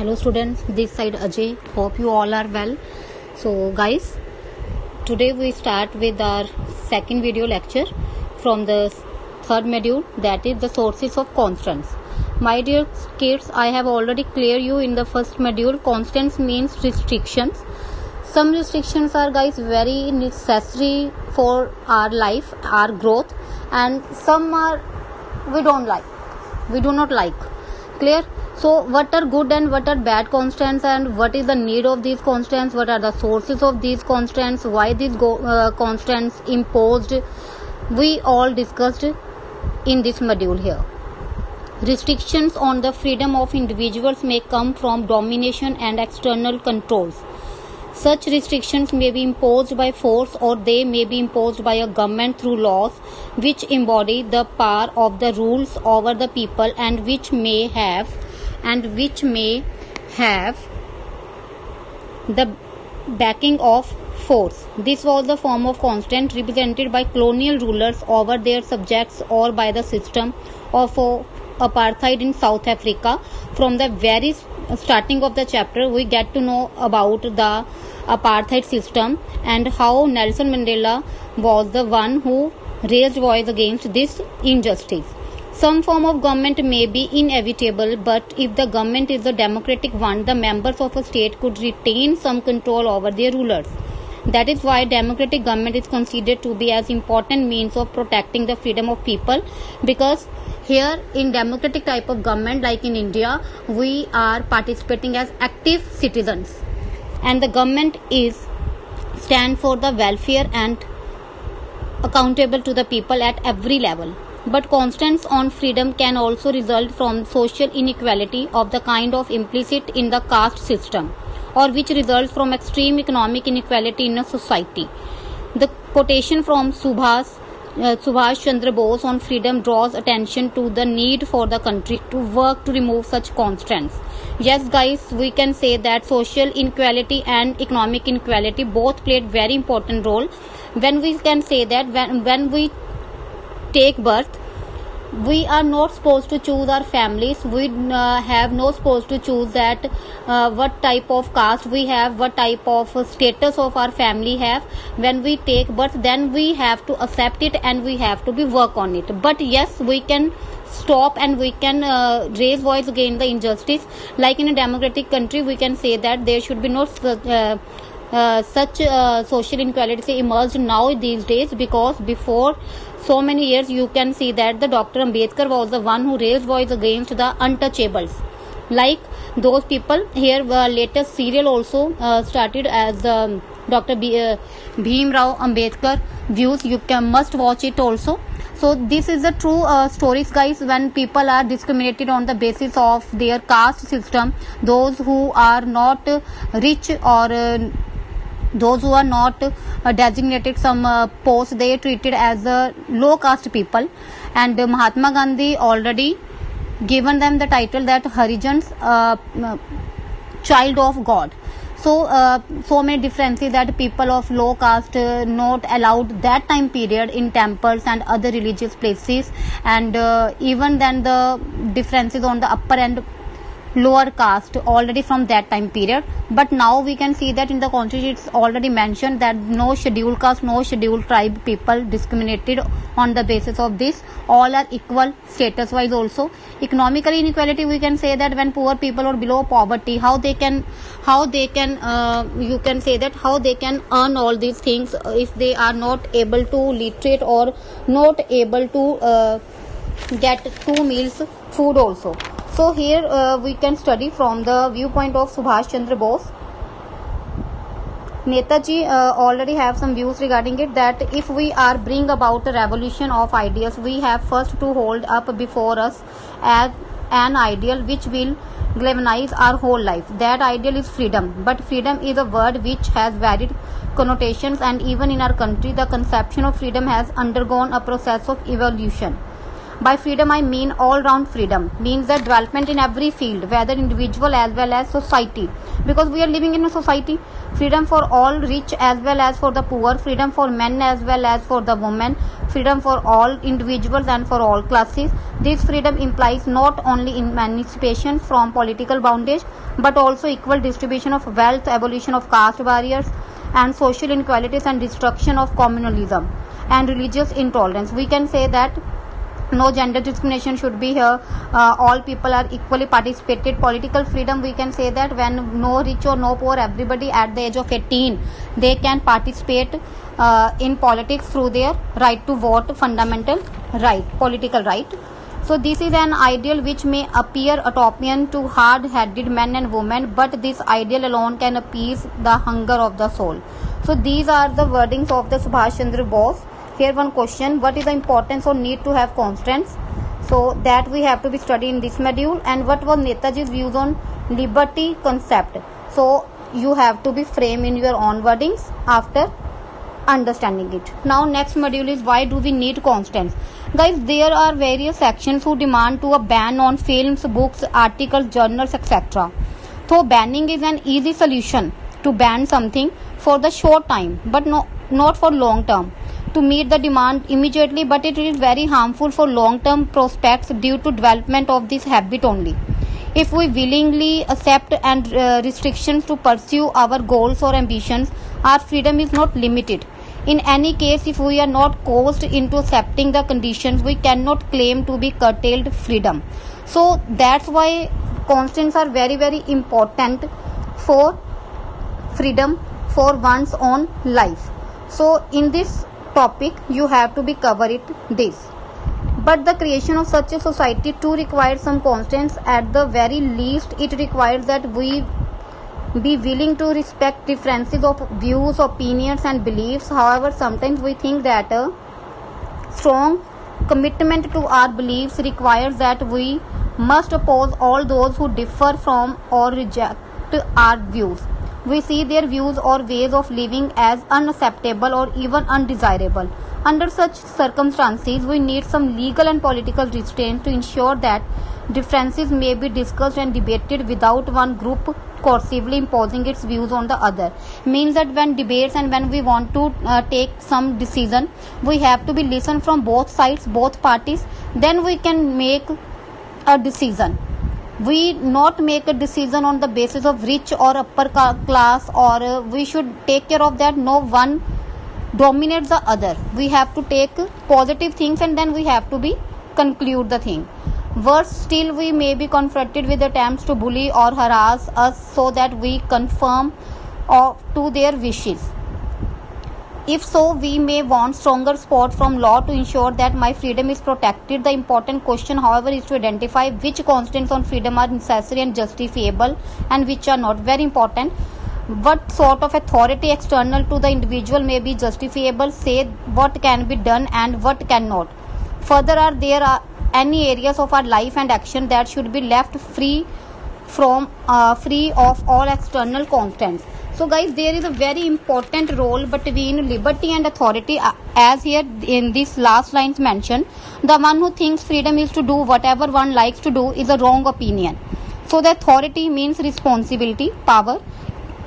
Hello students, this side Ajay. Hope you all are well. So guys, today we start with our second video lecture from the third module, that is the sources of constants. My dear kids, I have already cleared you in the first module. Constants means restrictions. Some restrictions are guys very necessary for our life, our growth, and some are we do not like. Clear? So what are good and what are bad constants, and what is the need of these constants, what are the sources of these constants, why these constants imposed, we all discussed in this module here. Restrictions on the freedom of individuals may come from domination and external controls. Such restrictions may be imposed by force, or they may be imposed by a government through laws which embody the power of the rules over the people, and which may have the backing of force. This was the form of constant represented by colonial rulers over their subjects, or by the system of apartheid in South Africa. From the very starting of the chapter, we get to know about the apartheid system and how Nelson Mandela was the one who raised voice against this injustice. Some form of government may be inevitable, but if the government is a democratic one, the members of a state could retain some control over their rulers. That is why democratic government is considered to be as important means of protecting the freedom of people, because here in democratic type of government like in India, we are participating as active citizens, and the government is stand for the welfare and accountable to the people at every level. But constants on freedom can also result from social inequality of the kind of implicit in the caste system, or which results from extreme economic inequality in a society. The quotation from Subhash Chandra Bose on freedom draws attention to the need for the country to work to remove such constants. Yes guys, we can say that social inequality and economic inequality both played very important role. When we can say that when we take birth, we are not supposed to choose our families. We have not supposed to choose that what type of caste we have, what type of status of our family have. When we take birth, then we have to accept it and we have to be work on it. But yes, we can stop and we can raise voice against the injustice. Like in a democratic country, we can say that there should be no such social inequality emerged now these days, because before so many years you can see that the Dr. Ambedkar was the one who raised voice against the untouchables, like those people. Here latest serial also started as Dr. Bhim Rao Ambedkar views. You must watch it also. So this is the true stories guys, when people are discriminated on the basis of their caste system. Those who are not rich, or those who are not designated some post, they are treated as low caste people. And Mahatma Gandhi already given them the title that Harijans, child of God. So many differences that people of low caste not allowed that time period in temples and other religious places, and even then the differences on the upper and lower caste already from that time period. But now we can see that in the constitution it's already mentioned that no scheduled caste, no scheduled tribe people discriminated on the basis of this. All are equal status wise. Also economical inequality, we can say that when poor people are below poverty, how they can you can say that how they can earn all these things if they are not able to literate, or not able to get 2 meals food also. So here we can study from the viewpoint of Subhash Chandra Bose. Netaji already have some views regarding it, that if we are bring about a revolution of ideas, we have first to hold up before us as an ideal which will galvanize our whole life. That ideal is freedom. But freedom is a word which has varied connotations, and even in our country the conception of freedom has undergone a process of evolution. By freedom I mean all round freedom, means the development in every field, whether individual as well as society. because we are living in a society. Freedom for all, rich as well as for the poor, freedom for men as well as for the women, freedom for all individuals and for all classes. This freedom implies not only emancipation from political bondage but also equal distribution of wealth, abolition of caste barriers and social inequalities, and destruction of communalism and religious intolerance. We can say that no gender discrimination should be here. All people are equally participated. Political freedom, we can say that when no rich or no poor, everybody at the age of 18 they can participate in politics through their right to vote, fundamental right, political right. So this is an ideal which may appear utopian to hard-headed men and women, but this ideal alone can appease the hunger of the soul. So these are the wordings of the Subhash Chandra Bose. Here one question: what is the importance or need to have constants? So that we have to be studied in this module. And what was Netaji's views on liberty concept? So you have to be frame in your own wordings after understanding it. Now next module is why do we need constants? Guys, there are various sections who demand to a ban on films, books, articles, journals, etc. So banning is an easy solution to ban something for the short time, but not for long term, to meet the demand immediately, but it is very harmful for long term prospects due to development of this habit only. If we willingly accept and restrictions to pursue our goals or ambitions, our freedom is not limited. In any case, if we are not coerced into accepting the conditions, we cannot claim to be curtailed freedom. So that's why constants are very, very important for freedom, for one's own life. So in this topic, you have to be covered this. But the creation of such a society too requires some constants. At the very least, it requires that we be willing to respect differences of views, opinions and beliefs. However, sometimes we think that a strong commitment to our beliefs requires that we must oppose all those who differ from or reject our views. We see their views or ways of living as unacceptable or even undesirable. Under such circumstances, we need some legal and political restraint to ensure that differences may be discussed and debated without one group coercively imposing its views on the other. Means that when debates and when we want to take some decision, we have to be listen from both sides, both parties, then we can make a decision. We not make a decision on the basis of rich or upper class, or we should take care of that no one dominates the other. We have to take positive things and then we have to be conclude the thing. Worse still, we may be confronted with attempts to bully or harass us so that we conform to their wishes. If so, we may want stronger support from law to ensure that my freedom is protected. The important question, however, is to identify which constraints on freedom are necessary and justifiable and which are not. Very important. What sort of authority external to the individual may be justifiable, say what can be done and what cannot. Further, there are any areas of our life and action that should be left free of all external constraints. So guys, there is a very important role between liberty and authority, as here in this last lines mentioned. The one who thinks freedom is to do whatever one likes to do is a wrong opinion. So the authority means responsibility, power,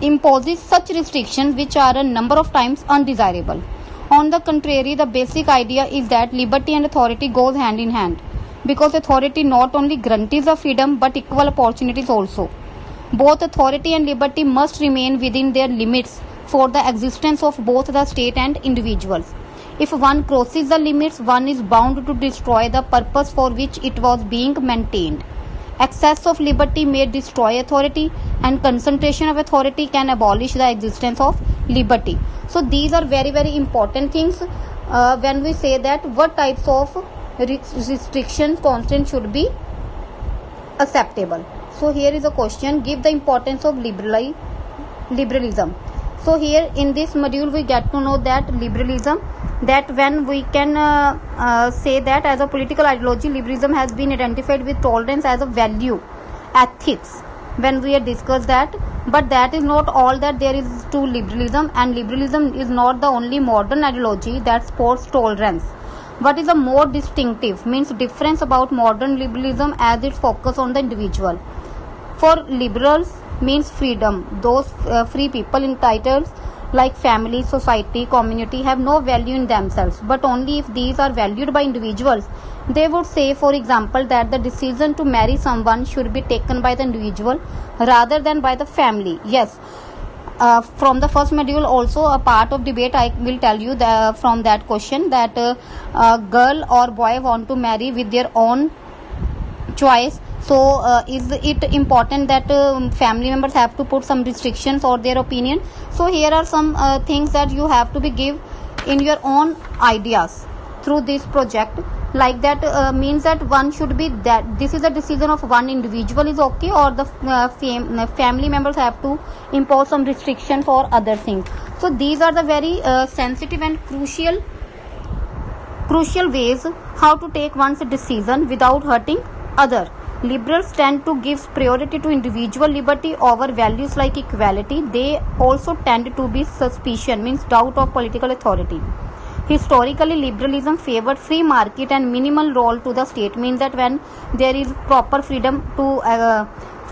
imposes such restrictions which are a number of times undesirable. On the contrary, the basic idea is that liberty and authority goes hand in hand, because authority not only guarantees the freedom but equal opportunities also. Both authority and liberty must remain within their limits for the existence of both the state and individuals. If one crosses the limits, one is bound to destroy the purpose for which it was being maintained. Excess of liberty may destroy authority, and concentration of authority can abolish the existence of liberty. So these are very, very important things when we say that what types of restrictions, constraints should be acceptable. So here is a question: give the importance of liberalism. So here in this module we get to know that liberalism, that when we can say that as a political ideology, liberalism has been identified with tolerance as a value, ethics, when we had discussed that. But that is not all that there is to liberalism, and liberalism is not the only modern ideology that supports tolerance. What is a more distinctive means difference about modern liberalism as its focus on the individual. For liberals, means freedom. Those free people in titles like family, society, community have no value in themselves, but only if these are valued by individuals. They would say, for example, that the decision to marry someone should be taken by the individual rather than by the family. Yes, from the first module also a part of debate I will tell you from that question that girl or boy want to marry with their own choice. So is it important that family members have to put some restrictions or their opinion? So here are some things that you have to be give in your own ideas through this project. Like that means that one should be that this is a decision of one individual is okay, or the family members have to impose some restriction for other things. So these are the very sensitive and crucial ways how to take one's decision without hurting other. Liberals tend to give priority to individual liberty over values like equality. They also tend to be suspicion, means doubt of political authority. Historically, liberalism favored free market and minimal role to the state, means that when there is proper freedom to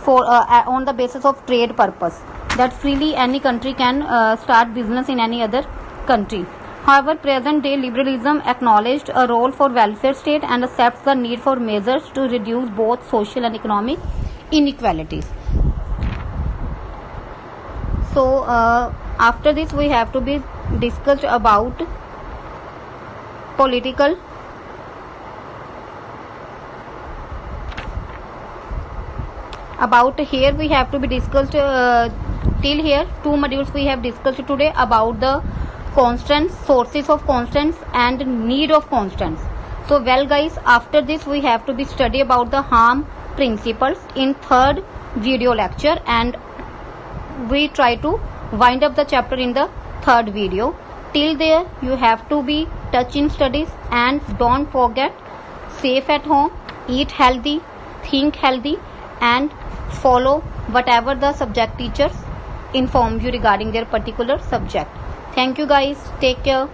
on the basis of trade purpose, that freely any country can start business in any other country. However, present day liberalism acknowledged a role for welfare state and accepts the need for measures to reduce both social and economic inequalities. So after this we have to be discussed about political here we have to be discussed till here 2 modules we have discussed today about the constants, sources of constants and need of constants. So well guys, after this we have to be study about the Halm principles in third video lecture, and we try to wind up the chapter in the third video. Till there you have to be touch in studies, and don't forget, safe at home, eat healthy, think healthy, and follow whatever the subject teachers inform you regarding their particular subject. Thank you guys, take care.